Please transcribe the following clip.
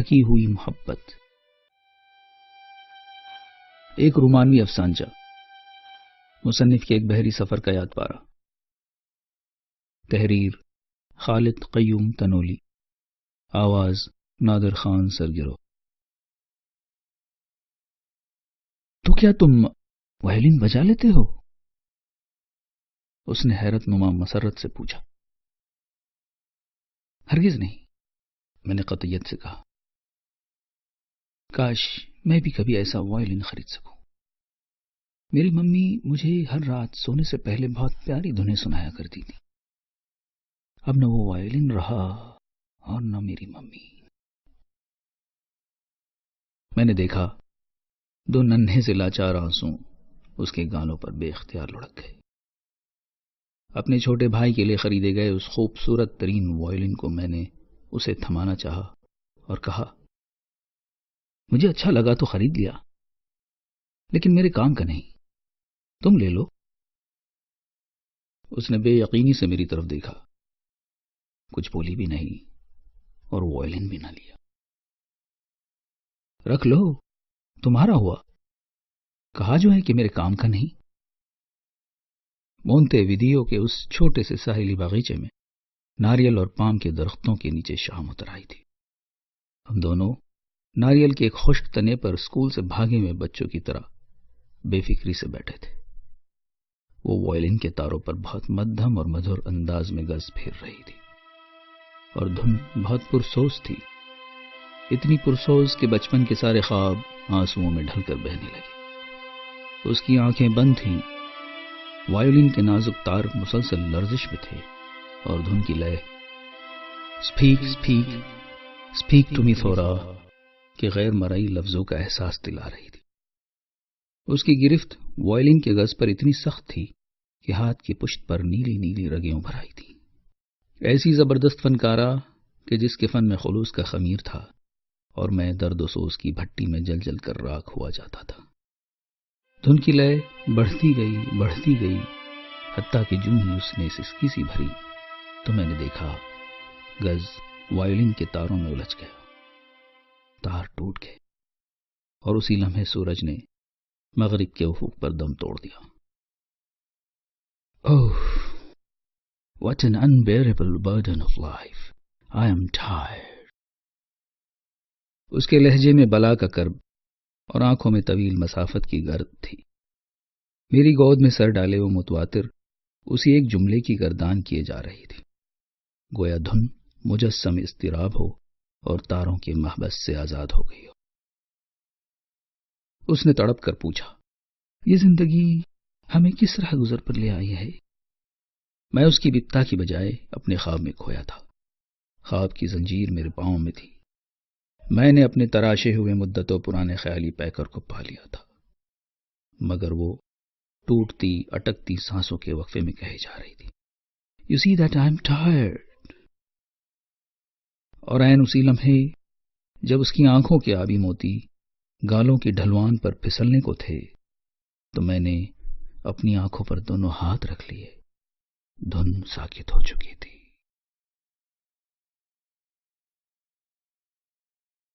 تھکی ہوئی محبت۔ ایک رومانوی افسانچہ، مصنف کے ایک بحری سفر کا یاد پارہ۔ تحریر خالد قیوم تنولی، آواز نادر خان سرگرو۔ تو کیا تم وائلن بجا لیتے ہو؟ اس نے حیرت نما مسرت سے پوچھا۔ ہرگز نہیں، میں نے قطعیت سے کہا۔ کاش میں بھی کبھی ایسا وائلن خرید سکوں۔ میری ممی مجھے ہر رات سونے سے پہلے بہت پیاری دھنیں سنایا کرتی تھی۔ اب نہ وہ وائلن رہا اور نہ میری ممی۔ میں نے دیکھا دو ننھے سے لاچار آنسو اس کے گالوں پر بے اختیار لڑک گئے۔ اپنے چھوٹے بھائی کے لیے خریدے گئے اس خوبصورت ترین وائلن کو میں نے اسے تھمانا چاہا اور کہا، مجھے اچھا لگا تو خرید لیا، لیکن میرے کام کا نہیں، تم لے لو۔ اس نے بے یقینی سے میری طرف دیکھا، کچھ بولی بھی نہیں اور وائلن بھی نہ لیا۔ رکھ لو، تمہارا ہوا، کہا جو ہے کہ میرے کام کا نہیں۔ مونتے ویدیو کے اس چھوٹے سے ساحلی باغیچے میں ناریل اور پام کے درختوں کے نیچے شام اتر آئی تھی۔ ہم دونوں ناریل کے ایک خشک تنے پر اسکول سے بھاگے ہوئے بچوں کی طرح بے فکری سے بیٹھے تھے۔ وہ وائلن کے تاروں پر بہت مدھم اور مدھر انداز میں گز پھیر رہی تھی، اور دھن بہت پرسوز تھی، اتنی پرسوز کہ بچپن کے سارے خواب آنسوؤں میں ڈھل کر بہنے لگے۔ اس کی آنکھیں بند تھیں، وائلن کے نازک تار مسلسل لرزش میں تھے، اور دھن کی لے speak speak speak to me تھورا کے غیر مرئی لفظوں کا احساس دلا رہی تھی۔ اس کی گرفت وائلن کے گز پر اتنی سخت تھی کہ ہاتھ کی پشت پر نیلی نیلی رگیں ابھر آئی تھی۔ ایسی زبردست فنکارہ کہ جس کے فن میں خلوص کا خمیر تھا، اور میں درد و سوز کی بھٹی میں جل جل کر راکھ ہوا جاتا تھا۔ دھن کی لے بڑھتی گئی، حتیٰ کہ جو ہی اس نے سسکی سی بھری تو میں نے دیکھا گز وائلن کے تاروں میں الجھ گیا، تار ٹوٹ گئے، اور اسی لمحے سورج نے مغرب کے افق پر دم توڑ دیا۔ Oh, what an unbearable burden of life. I am tired. اس کے لہجے میں بلا کا کرب اور آنکھوں میں طویل مسافت کی گرد تھی۔ میری گود میں سر ڈالے وہ متواتر اسی ایک جملے کی گردان کیے جا رہی تھی، گویا دھن مجسم اضطراب ہو اور تاروں کے محبس سے آزاد ہو گئی ہو۔ اس نے تڑپ کر پوچھا، یہ زندگی ہمیں کس راہ گزر پر لے آئی ہے؟ میں اس کی بپتا کی بجائے اپنے خواب میں کھویا تھا۔ خواب کی زنجیر میرے پاؤں میں تھی۔ میں نے اپنے تراشے ہوئے مدتوں پرانے خیالی پیکر کو پا لیا تھا، مگر وہ ٹوٹتی اٹکتی سانسوں کے وقفے میں کہے جا رہی تھی، You see that I'm tired. اور عین اسی لمحے جب اس کی آنکھوں کے آبی موتی گالوں کی ڈھلوان پر پھسلنے کو تھے تو میں نے اپنی آنکھوں پر دونوں ہاتھ رکھ لیے۔ دھن ساکت ہو چکی تھی۔